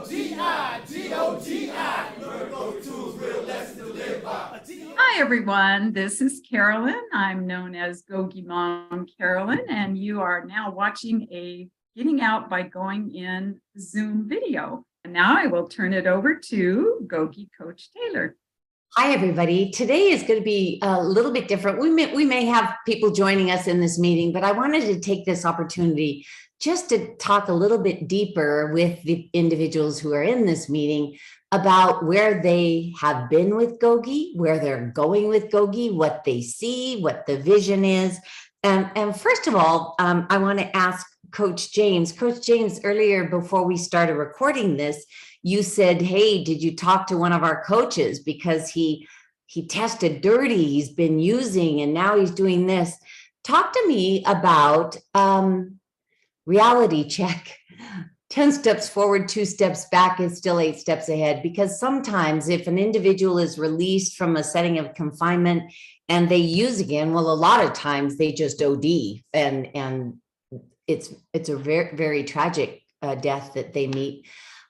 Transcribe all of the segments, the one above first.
GOGI, GOGI, your GOGI tools, real lessons to live by. Hi, everyone. This is Carolyn. I'm known as GOGI Mom Carolyn, and you are now watching a Getting Out by Going In Zoom video. And now I will turn it over to GOGI Coach Taylor. Hi, everybody. Today is going to be a little bit different. We may have people joining us in this meeting, but I wanted to take this opportunity just to talk a little bit deeper with the individuals who are in this meeting about where they have been with GOGI, where they're going with GOGI, what they see, what the vision is. And first of all, I want to ask Coach James. Coach James, earlier before we started recording this, you said, hey, did you talk to one of our coaches because he tested dirty, he's been using, and now he's doing this. Talk to me about reality check. 10 steps forward, 2 steps back is still 8 steps ahead, because sometimes if an individual is released from a setting of confinement and they use again, well, a lot of times they just OD, and it's a very, very tragic death that they meet.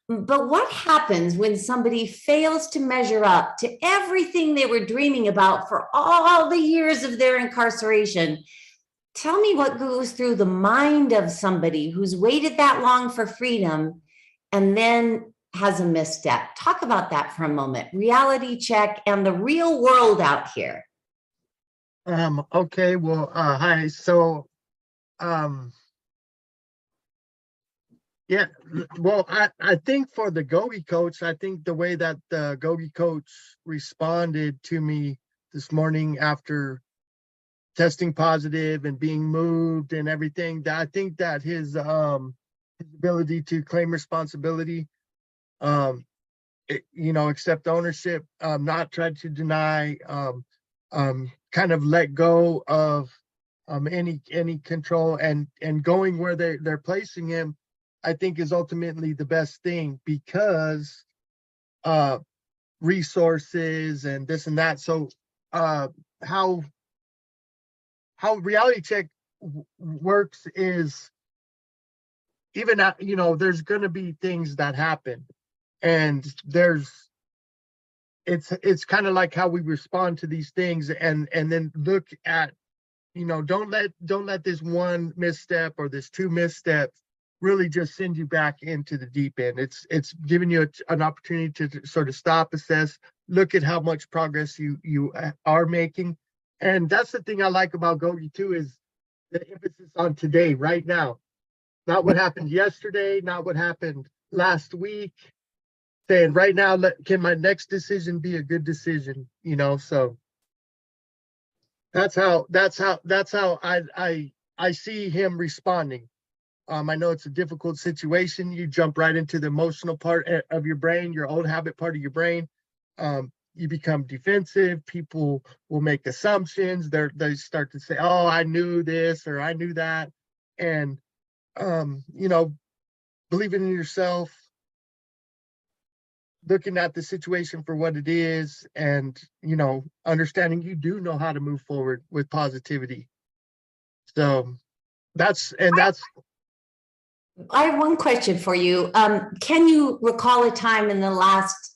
But what happens when somebody fails to measure up to everything they were dreaming about for all the years of their incarceration? Tell me what goes through the mind of somebody who's waited that long for freedom and then has a misstep. Talk about that for a moment. Reality check and the real world out here. Okay, well, hi. So, yeah, well, I think for the GOGI coach, I think the way that the GOGI coach responded to me this morning after testing positive and being moved and everything, that I think that his ability to claim responsibility, accept ownership, not try to deny, kind of let go of any control and going where they're placing him, I think is ultimately the best thing, because resources and this and that. So how reality check works is, even at, there's going to be things that happen, and it's kind of like how we respond to these things, and then look at, don't let this one misstep or this 2 missteps really just send you back into the deep end. It's giving you an opportunity to sort of stop, assess, look at how much progress you are making. And that's the thing I like about GOGI too, is the emphasis on today, right now, not what happened yesterday, not what happened last week. Saying right now, can my next decision be a good decision? So that's how I see him responding. I know it's a difficult situation. You jump right into the emotional part of your brain, your old habit part of your brain. You become defensive. People will make assumptions. They start to say, oh, I knew this or I knew that. And, believing in yourself, looking at the situation for what it is, and, understanding you do know how to move forward with positivity. So that's. I have one question for you. Can you recall a time in the last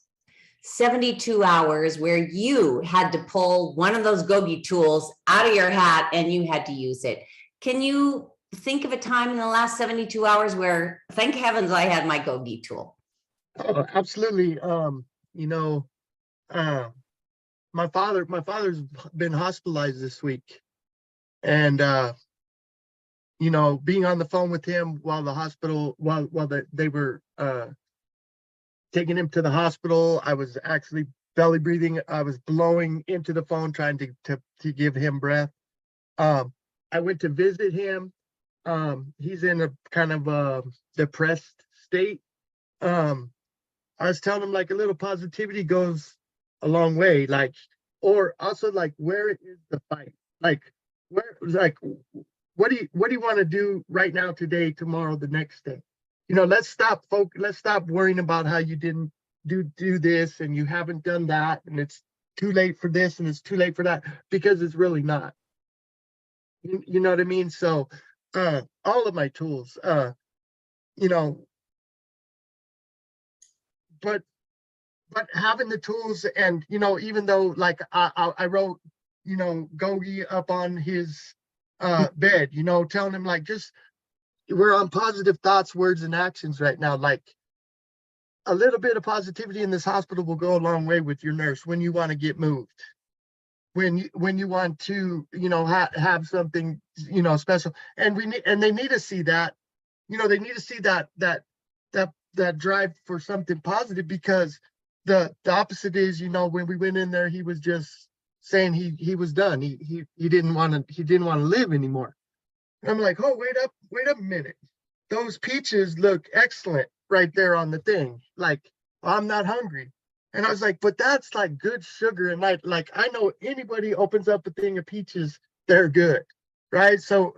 72 hours where you had to pull one of those GOGI tools out of your hat and you had to use it? Can you think of a time in the last 72 hours where, thank heavens, I had my GOGI tool? Oh, absolutely. My father's been hospitalized this week, and being on the phone with him while they were taking him to the hospital, I was actually belly breathing. I was blowing into the phone, trying to give him breath. I went to visit him. He's in a kind of a depressed state. I was telling him, like, a little positivity goes a long way. Like, or also, like, where is the fight? Like, what do you want to do right now, today, tomorrow, the next day? Let's stop worrying about how you didn't do this and you haven't done that, and it's too late for this and it's too late for that, because it's really not. You know what I mean? So all of my tools, but having the tools, and even though like I wrote GOGI up on his bed, telling him like, just we're on positive thoughts, words, and actions right now. Like a little bit of positivity in this hospital will go a long way with your nurse when you want to get moved, when you want to have something special, and they need to see that. They need to see that drive for something positive, because the opposite is, when we went in there, he was just saying he was done. He didn't want to live anymore. And I'm like, oh, wait up a minute. Those peaches look excellent right there on the thing. Like, I'm not hungry. And I was like, but that's like good sugar. And I know anybody opens up a thing of peaches, they're good. Right. So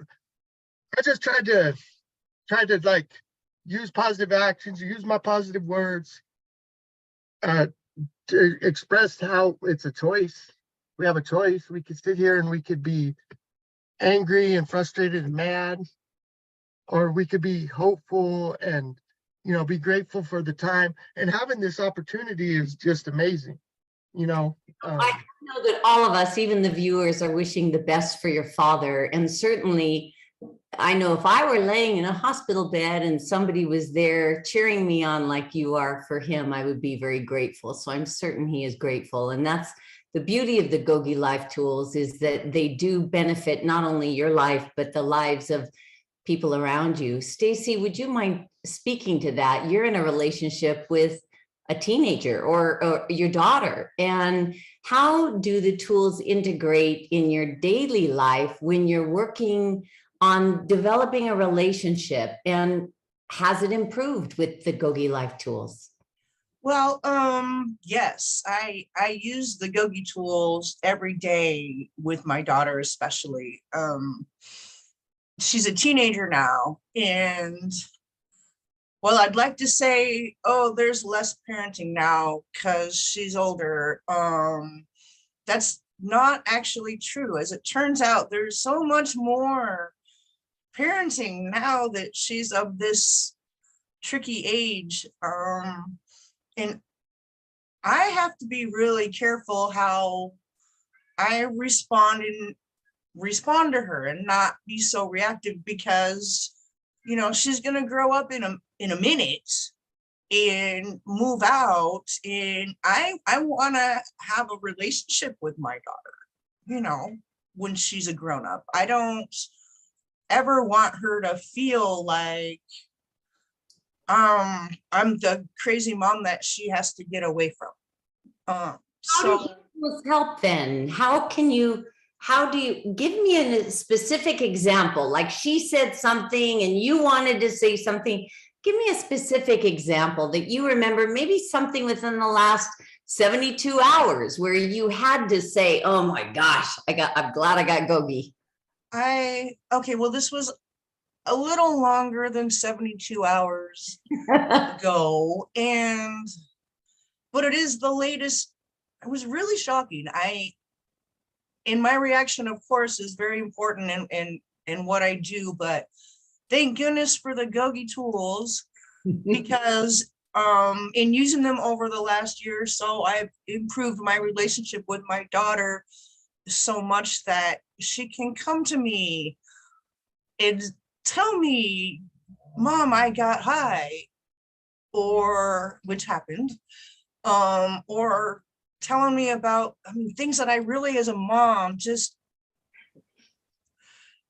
I just tried to like use positive actions, use my positive words, to express how it's a choice. We have a choice. We could sit here and we could be angry and frustrated and mad, or we could be hopeful and be grateful for the time. And having this opportunity is just amazing. I know that all of us, even the viewers, are wishing the best for your father. And certainly, I know if I were laying in a hospital bed and somebody was there cheering me on like you are for him, I would be very grateful. So I'm certain he is grateful. And that's the beauty of the GOGI Life Tools, is that they do benefit not only your life, but the lives of people around you. Stacy, would you mind speaking to that? You're in a relationship with a teenager or your daughter, and how do the tools integrate in your daily life when you're working on developing a relationship, and has it improved with the GOGI Life Tools? Well, yes, I use the GOGI tools every day with my daughter, especially. She's a teenager now, and well, I'd like to say, oh, there's less parenting now because she's older. That's not actually true. As it turns out, there's so much more parenting now that she's of this tricky age. And I have to be really careful how I respond to her and not be so reactive, because she's going to grow up in a minute and move out, and I want to have a relationship with my daughter when she's a grown up. I don't ever want her to feel like I'm the crazy mom that she has to get away from. How do you help then? How do you give me a specific example? Like, she said something and you wanted to say something. Give me a specific example that you remember, maybe something within the last 72 hours where you had to say, oh my gosh, I'm glad I got GOGI. Okay, well, this was a little longer than 72 hours ago, but it is the latest. It was really shocking. And my reaction, of course, is very important in what I do, but thank goodness for the GOGI tools, because in using them over the last year or so, I've improved my relationship with my daughter so much that she can come to me and tell me, Mom, I got high, which happened, or telling me about things that I really, as a mom,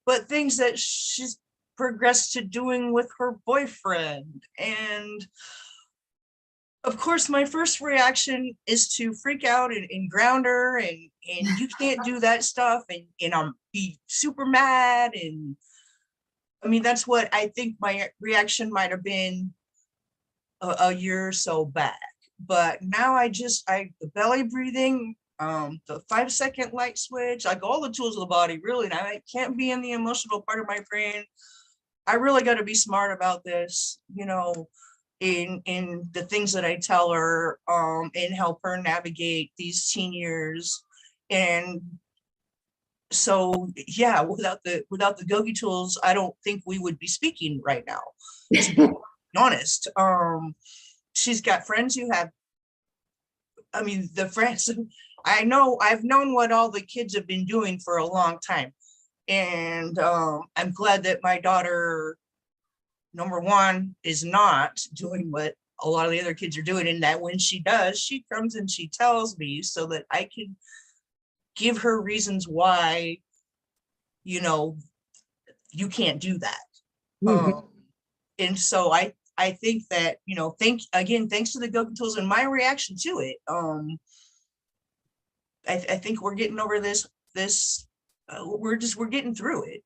but things that she's progressed to doing with her boyfriend. And of course, my first reaction is to freak out and ground her, and you can't do that stuff, and I'm be super mad. And that's what I think my reaction might have been a year or so back. But now the belly breathing, the 5-second light switch, like all the tools of the body, really. And I can't be in the emotional part of my brain. I really got to be smart about this, in the things that I tell her, and help her navigate these teen years. And so, yeah, without the GOGI tools, I don't think we would be speaking right now, to be honest. she's got friends who have, I mean, the friends, I know, I've known what all the kids have been doing for a long time. And I'm glad that my daughter, number one, is not doing what a lot of the other kids are doing. And that when she does, she comes and she tells me so that I can give her reasons why, you know, you can't do that. Mhm. And so I think that, you know, thanks to the GOGI tools and my reaction to it. I think we're getting over this, we're getting through it.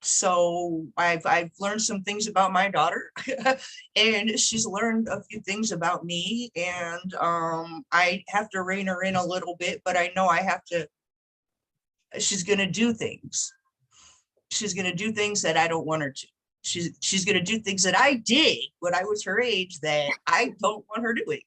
So I've learned some things about my daughter and she's learned a few things about me, and I have to rein her in a little bit, but I know she's gonna do things. She's gonna do things that I don't want her to. She's gonna do things that I did when I was her age that I don't want her doing.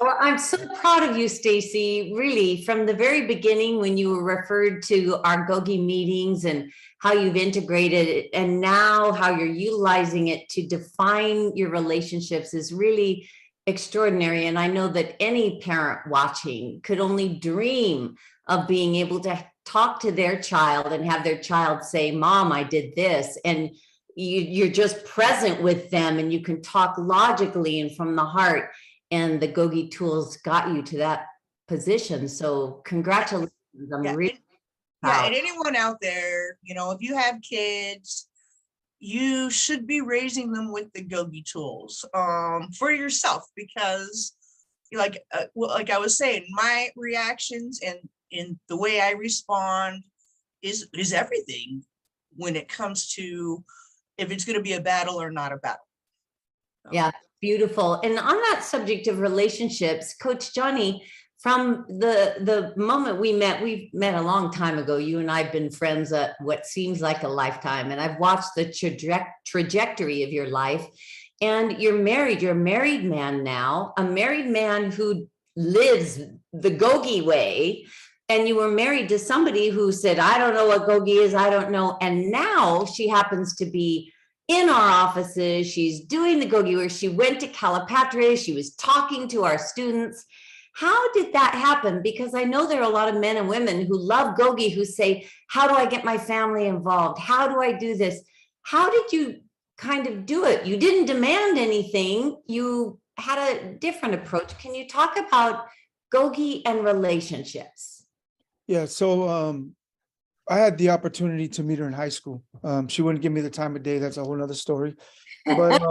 Well, I'm so proud of you, Stacy, really, from the very beginning when you were referred to our GOGI meetings and how you've integrated it, and now how you're utilizing it to define your relationships is really extraordinary. And I know that any parent watching could only dream of being able to talk to their child and have their child say, Mom, I did this. And you're just present with them and you can talk logically and from the heart. And the GOGI tools got you to that position. So congratulations. I'm Yeah, really yeah, proud. and anyone out there, you know, if you have kids, you should be raising them with the GOGI tools for yourself, because like like I was saying, my reactions and in the way I respond is everything when it comes to if it's going to be a battle or not a battle. Yeah, beautiful. And on that subject of relationships, Coach Johnny, from the moment we've met a long time ago. You and I have been friends at what seems like a lifetime, and I've watched the trajectory of your life. And you're a married man now, a married man who lives the GOGI way. And you were married to somebody who said, I don't know what GOGI is, I don't know. And now she happens to be in our offices. She's doing the GOGI where she went to Calipatra. She was talking to our students. How did that happen? Because I know there are a lot of men and women who love GOGI who say, how do I get my family involved? How do I do this? How did you kind of do it? You didn't demand anything. You had a different approach. Can you talk about GOGI and relationships? Yeah, so I had the opportunity to meet her in high school. She wouldn't give me the time of day. That's a whole nother story. But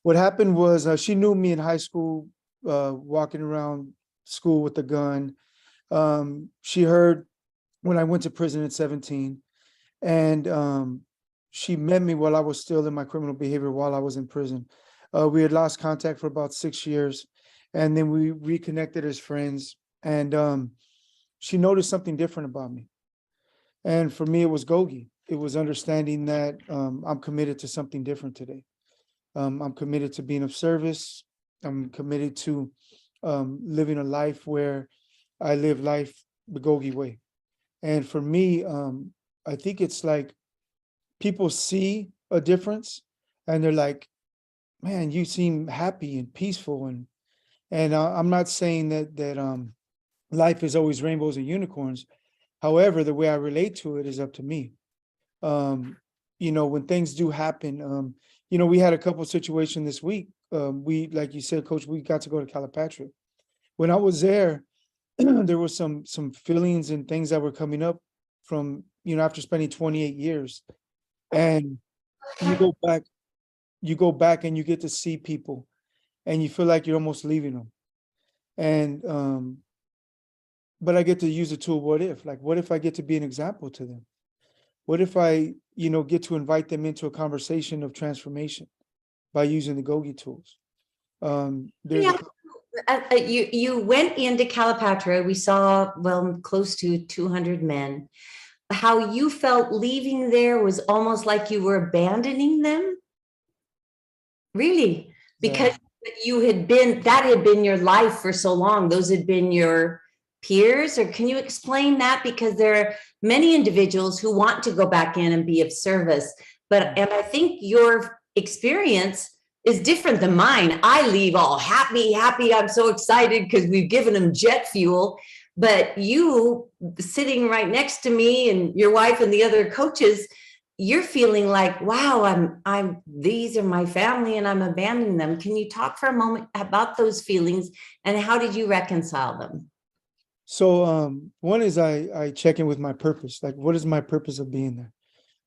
what happened was she knew me in high school, walking around school with a gun. She heard when I went to prison at 17, and she met me while I was still in my criminal behavior while I was in prison. We had lost contact for about 6 years, and then we reconnected as friends. And she noticed something different about me. And for me, it was GOGI. It was understanding that I'm committed to something different today. I'm committed to being of service. I'm committed to living a life where I live life the GOGI way. And for me, I think it's like people see a difference and they're like, man, you seem happy and peaceful. And I'm not saying that life is always rainbows and unicorns. However, the way I relate to it is up to me. When things do happen, we had a couple of situations this week. We, like you said, Coach, we got to go to Calipatra. When I was there, there were some feelings and things that were coming up from, after spending 28 years. And you go back and you get to see people and you feel like you're almost leaving them. And but I get to use the tool, what if I get to be an example to them? What if I, get to invite them into a conversation of transformation by using the GOGI tools? You went into Calipatra. We saw, close to 200 men. How you felt leaving there was almost like you were abandoning them? Really? Because that had been your life for so long. Those had been your peers? Or can you explain that? Because there are many individuals who want to go back in and be of service. And I think your experience is different than mine. I leave all happy. I'm so excited because we've given them jet fuel. But you sitting right next to me and your wife and the other coaches, you're feeling like, wow, these are my family and I'm abandoning them. Can you talk for a moment about those feelings and how did you reconcile them? So one is I check in with my purpose. Like, what is my purpose of being there?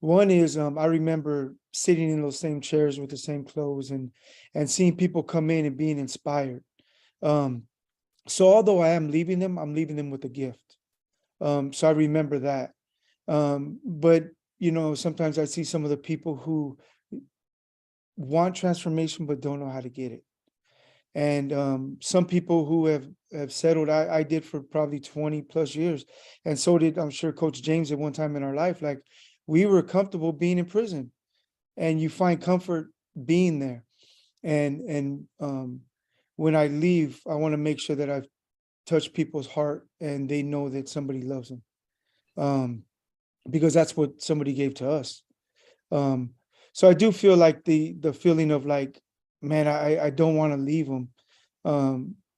One is I remember sitting in those same chairs with the same clothes and seeing people come in and being inspired. So although I am leaving them, I'm leaving them with a gift. So I remember that. But you know, sometimes I see some of the people who want transformation but don't know how to get it. And some people who have settled, I did for probably 20 plus years, and so did, I'm sure, Coach James at one time in our life. Like, we were comfortable being in prison, and you find comfort being there. And when I leave, I want to make sure that I've touched people's heart and they know that somebody loves them, because that's what somebody gave to us. So I do feel like the feeling of like, man, I don't want to leave them,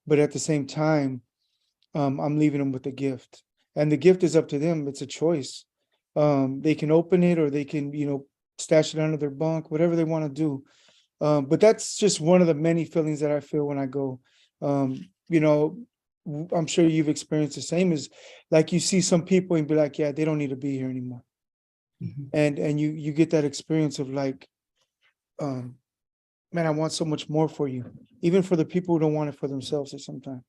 but at the same time, I'm leaving them with a gift, and the gift is up to them. It's a choice. They can open it or they can, you know, stash it under their bunk, whatever they want to do. But that's just one of the many feelings that I feel when I go. You know, I'm sure you've experienced the same, is like you see some people and be like, yeah, they don't need to be here anymore. Mhm. And you get that experience of like, man, I want so much more for you, even for the people who don't want it for themselves at some time.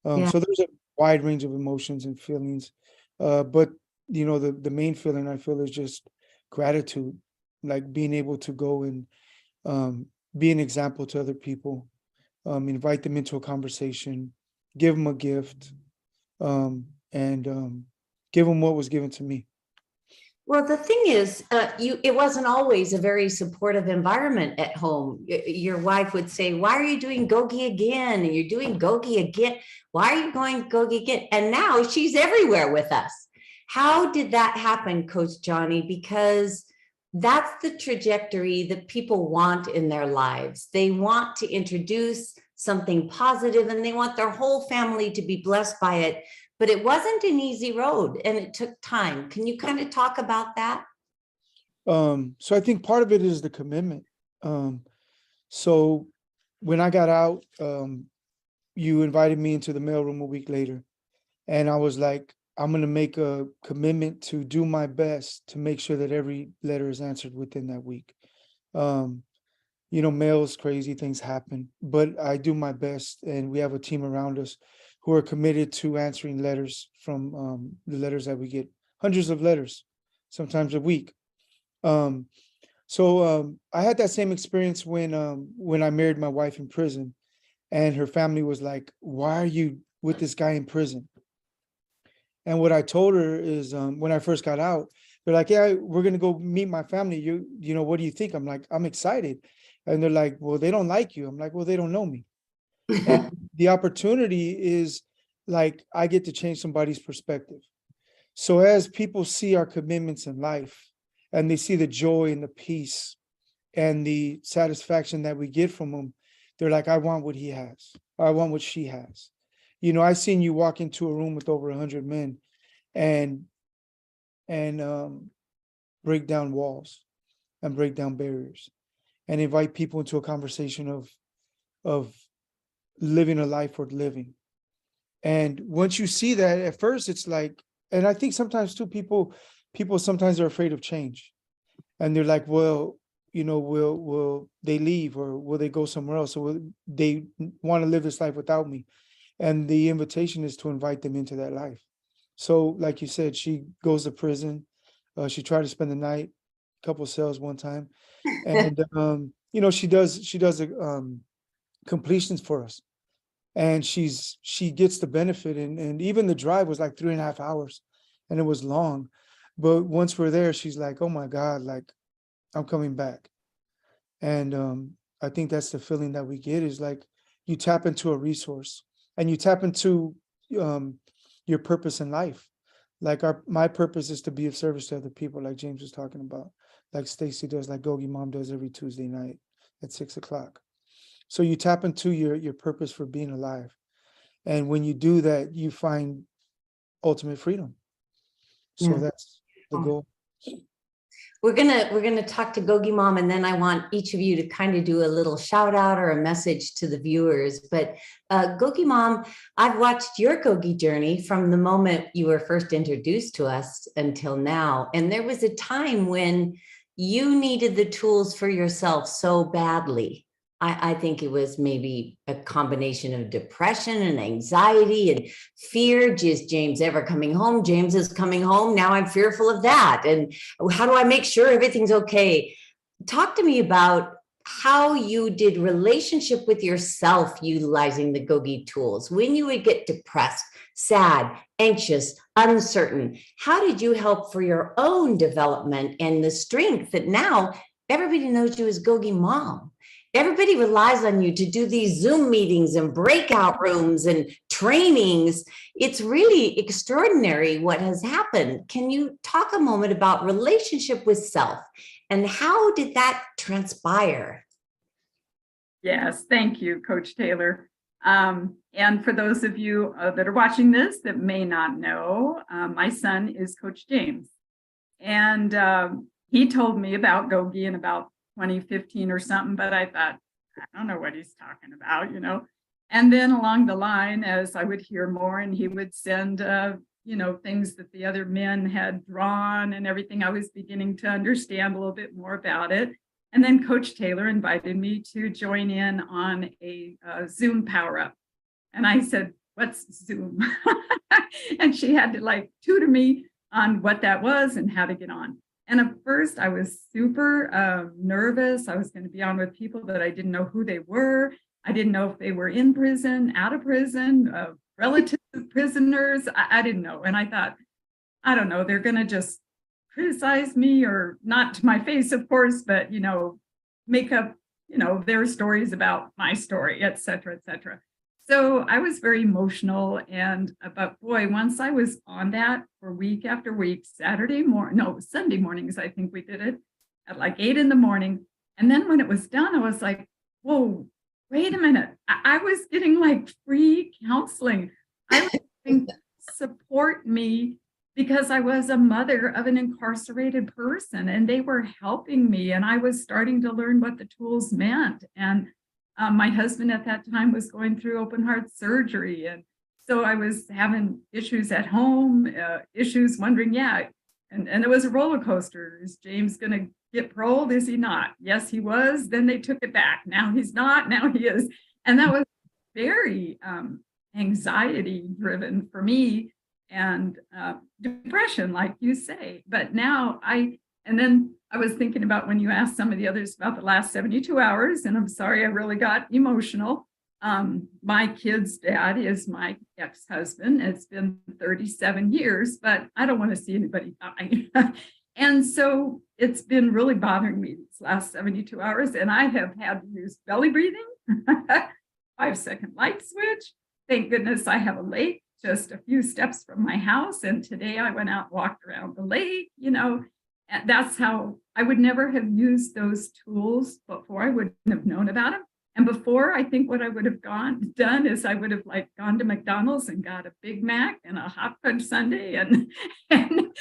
Yeah. So there's a wide range of emotions and feelings. But you know, the main feeling I feel is just gratitude, like being able to go and be an example to other people, invite them into a conversation, give them a gift, and give them what was given to me. Well, the thing is, it wasn't always a very supportive environment at home. Your wife would say, why are you doing GOGI again? And you're doing GOGI again. Why are you going GOGI again? And now she's everywhere with us. How did that happen, Coach Johnny? Because that's the trajectory that people want in their lives. They want to introduce something positive and they want their whole family to be blessed by it. But it wasn't an easy road and it took time. Can you kind of talk about that? So I think part of it is the commitment. So when I got out, you invited me into the mailroom a week later, and I was like, I'm going to make a commitment to do my best to make sure that every letter is answered within that week. You know, mail is crazy, things happen, but I do my best, and we have a team around us who are committed to answering letters from the letters that we get, hundreds of letters, sometimes a week. So I had that same experience when I married my wife in prison, and her family was like, "Why are you with this guy in prison?" And what I told her is, when I first got out, they're like, "Yeah, we're gonna go meet my family. You know, what do you think?" I'm like, "I'm excited," and they're like, "Well, they don't like you." I'm like, "Well, they don't know me." And the opportunity is like, I get to change somebody's perspective. So as people see our commitments in life and they see the joy and the peace and the satisfaction that we get from them, they're like, I want what he has. I want what she has. You know, I seen you walk into a room with over 100 men and break down walls and break down barriers and invite people into a conversation of living a life worth living. And once you see that, at first it's like, and I think sometimes too, people sometimes are afraid of change, and they're like, well, you know, will they leave or will they go somewhere else? Or will they want to live this life without me? And the invitation is to invite them into that life. So, like you said, she goes to prison. She tried to spend the night, a couple of cells one time, and you know, she does completions for us, and she gets the benefit, and even the drive was like 3.5 hours, and it was long, but once we're there, she's like, oh my God, like, I'm coming back. And I think that's the feeling that we get, is like, you tap into a resource and you tap into your purpose in life. Like, my purpose is to be of service to other people, like James was talking about, like Stacy does, like GOGI Mom does every Tuesday night, at 6 o'clock. So you tap into your purpose for being alive. And when you do that, you find ultimate freedom. So Yeah. that's the goal. We're gonna talk to Gogi Mom, and then I want each of you to kind of do a little shout out or a message to the viewers. But Gogi Mom, I've watched your Gogi journey from the moment you were first introduced to us until now. And there was a time when you needed the tools for yourself so badly. I think it was maybe a combination of depression and anxiety and fear. Is James ever coming home? James is coming home. Now I'm fearful of that. And how do I make sure everything's okay? Talk to me about how you did relationship with yourself utilizing the GOGI tools. When you would get depressed, sad, anxious, uncertain, how did you help for your own development and the strength that now everybody knows you as GOGI Mom? Everybody relies on you to do these Zoom meetings and breakout rooms and trainings. It's really extraordinary what has happened. Can you talk a moment about relationship with self and how did that transpire? Yes, thank you, Coach Taylor. And for those of you that are watching this that may not know, my son is Coach James. And he told me about GOGI in about 2015 or something, but I thought, I don't know what he's talking about, you know. And then along the line, as I would hear more and he would send, you know, things that the other men had drawn and everything, I was beginning to understand a little bit more about it. And then Coach Taylor invited me to join in on a Zoom Power Up. And I said, what's Zoom? And she had to like tutor me on what that was and how to get on. And at first I was super nervous. I was going to be on with people that I didn't know who they were. I didn't know if they were in prison, out of prison, relative prisoners. I didn't know. And I thought, I don't know, they're going to just criticize me, or not to my face, of course, but, you know, make up, you know, their stories about my story, et cetera, et cetera. So I was very emotional. And but boy, once I was on that for week after week, Sunday mornings, I think we did it at like 8 a.m. And then when it was done, I was like, whoa, wait a minute. I was getting like free counseling. I was getting support me because I was a mother of an incarcerated person and they were helping me. And I was starting to learn what the tools meant. And my husband at that time was going through open heart surgery. And so I was having issues at home, issues wondering, and it was a roller coaster. Is James going to get paroled? Is he not? Yes, he was. Then they took it back. Now he's not. Now he is. And that was very anxiety driven for me and depression, like you say. But now and then I was thinking about when you asked some of the others about the last 72 hours, and I'm sorry, I really got emotional. My kid's dad is my ex-husband. It's been 37 years, but I don't want to see anybody die. And so it's been really bothering me these last 72 hours. And I have had to use belly breathing, 5-second light switch. Thank goodness I have a lake just a few steps from my house. And today I went out and walked around the lake, you know. And that's how I would never have used those tools before. I wouldn't have known about them. And before, I think what I would have done is I would have like gone to McDonald's and got a Big Mac and a hot fudge sundae and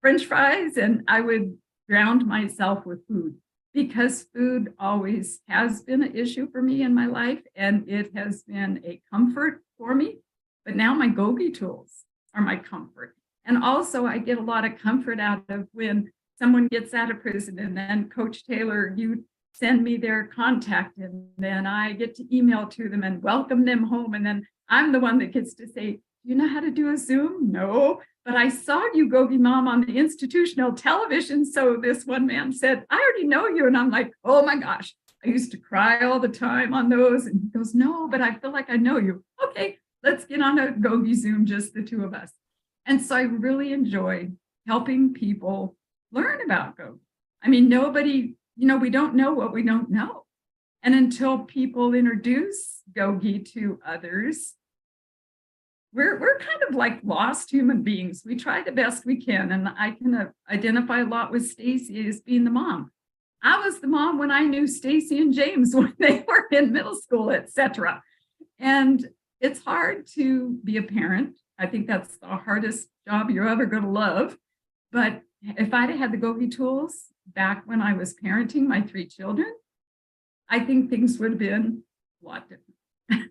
French fries, and I would drown myself with food because food always has been an issue for me in my life, and it has been a comfort for me. But now my GOGI tools are my comfort. And also I get a lot of comfort out of when someone gets out of prison and then Coach Taylor, you send me their contact and then I get to email to them and welcome them home. And then I'm the one that gets to say, do you know how to do a Zoom? No, but I saw you, GOGI Mom, on the institutional television. So this one man said, I already know you. And I'm like, oh my gosh, I used to cry all the time on those. And he goes, no, but I feel like I know you. Okay, let's get on a GOGI Zoom, just the two of us. And so I really enjoy helping people learn about GOGI. I mean, nobody, you know, we don't know what we don't know. And until people introduce GOGI to others, we're kind of like lost human beings. We try the best we can. And I can identify a lot with Stacy as being the mom. I was the mom when I knew Stacy and James when they were in middle school, etc. And it's hard to be a parent. I think that's the hardest job you're ever going to love. But if I'd had the GOGI tools back when I was parenting my 3 children, I think things would have been a lot different.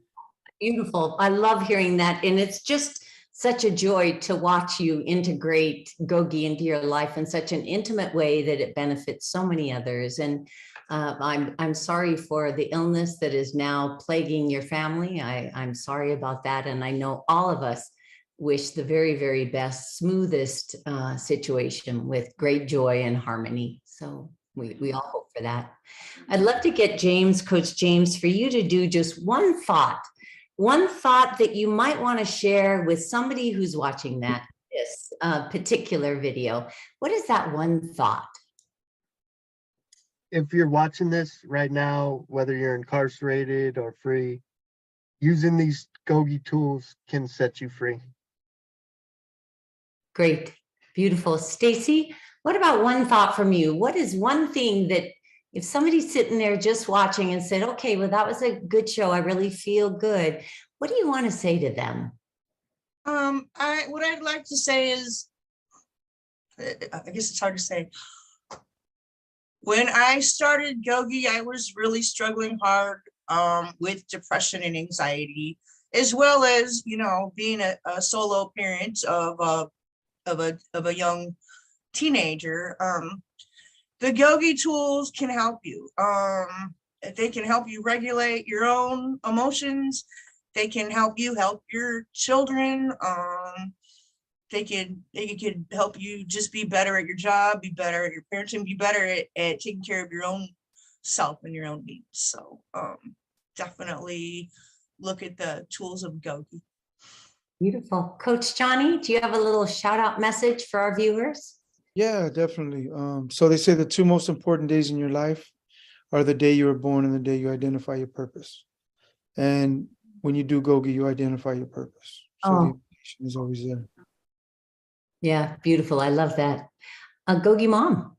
Beautiful. I love hearing that. And it's just such a joy to watch you integrate GOGI into your life in such an intimate way that it benefits so many others. And I'm sorry for the illness that is now plaguing your family. I'm sorry about that. And I know all of us wish the very, very best, smoothest situation with great joy and harmony. So we all hope for that. I'd love to get James, Coach James, for you to do just one thought that you might want to share with somebody who's watching this particular video. What is that one thought? If you're watching this right now, whether you're incarcerated or free, using these GOGI tools can set you free. Great. Beautiful. Stacy, what about one thought from you? What is one thing that if somebody's sitting there just watching and said, okay, well, that was a good show, I really feel good, what do you want to say to them? What I'd like to say is, I guess it's hard to say. When I started GOGI, I was really struggling hard with depression and anxiety, as well as, you know, being a solo parent of a young teenager. The GOGI tools can help you. They can help you regulate your own emotions. They can help you help your children. They can help you just be better at your job, be better at your parenting, be better at taking care of your own self and your own needs. So definitely look at the tools of GOGI. Beautiful. Coach Johnny, do you have a little shout out message for our viewers? Yeah, definitely. So they say the 2 most important days in your life are the day you were born and the day you identify your purpose. And when you do GOGI, you identify your purpose. So the information is always there. Yeah, beautiful. I love that. GOGI Mom.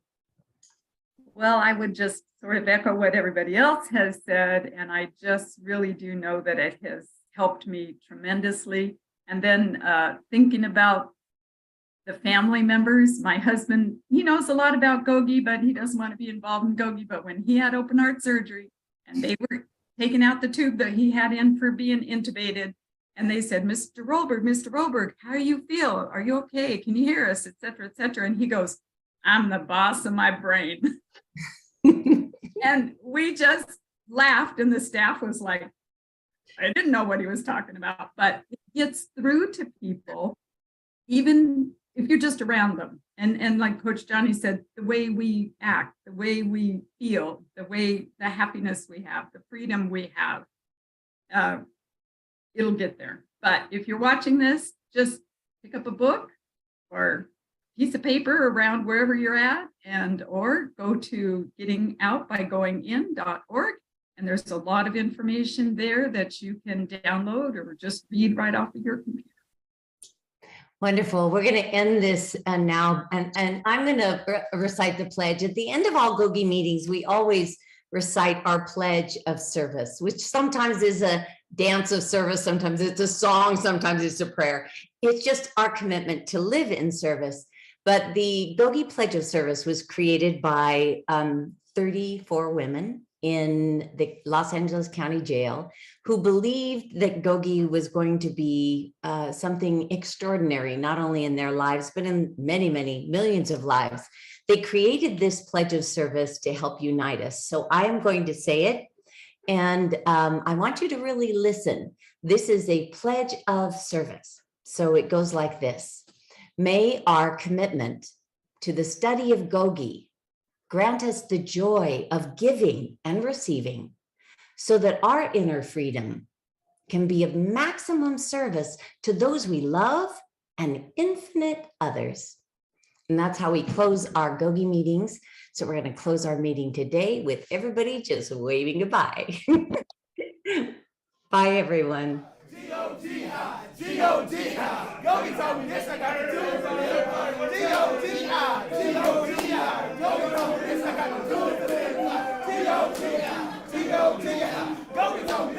Well, I would just sort of echo what everybody else has said. And I just really do know that it has helped me tremendously. And then thinking about the family members, my husband, he knows a lot about GOGI, but he doesn't want to be involved in GOGI. But when he had open heart surgery and they were taking out the tube that he had in for being intubated, and they said, Mr. Rolberg, how do you feel? Are you okay? Can you hear us? Et cetera, et cetera. And he goes, I'm the boss of my brain. And we just laughed, and the staff was like, I didn't know what he was talking about, but it gets through to people, even if you're just around them. And like Coach Johnny said, the way we act, the way we feel, the happiness we have, the freedom we have, it'll get there. But if you're watching this, just pick up a book or piece of paper around wherever you're at, or go to gettingoutbygoingin.org. And there's a lot of information there that you can download or just read right off of your computer. Wonderful. We're going to end this now, and I'm going to recite the pledge. At the end of all GOGI meetings, we always recite our pledge of service, which sometimes is a dance of service, sometimes it's a song, sometimes it's a prayer. It's just our commitment to live in service. But the GOGI Pledge of Service was created by 34 women in the Los Angeles County Jail who believed that GOGI was going to be something extraordinary, not only in their lives, but in many, many millions of lives. They created this pledge of service to help unite us. So I am going to say it, and I want you to really listen. This is a pledge of service. So it goes like this. May our commitment to the study of GOGI grant us the joy of giving and receiving so that our inner freedom can be of maximum service to those we love and infinite others. And that's how we close our GOGI meetings. So we're going to close our meeting today with everybody just waving goodbye. Bye, everyone. G-O-G-I, G-O-G-I. GOGI told me this, I gotta do it. G-O-G-I, G-O-G-I. Go get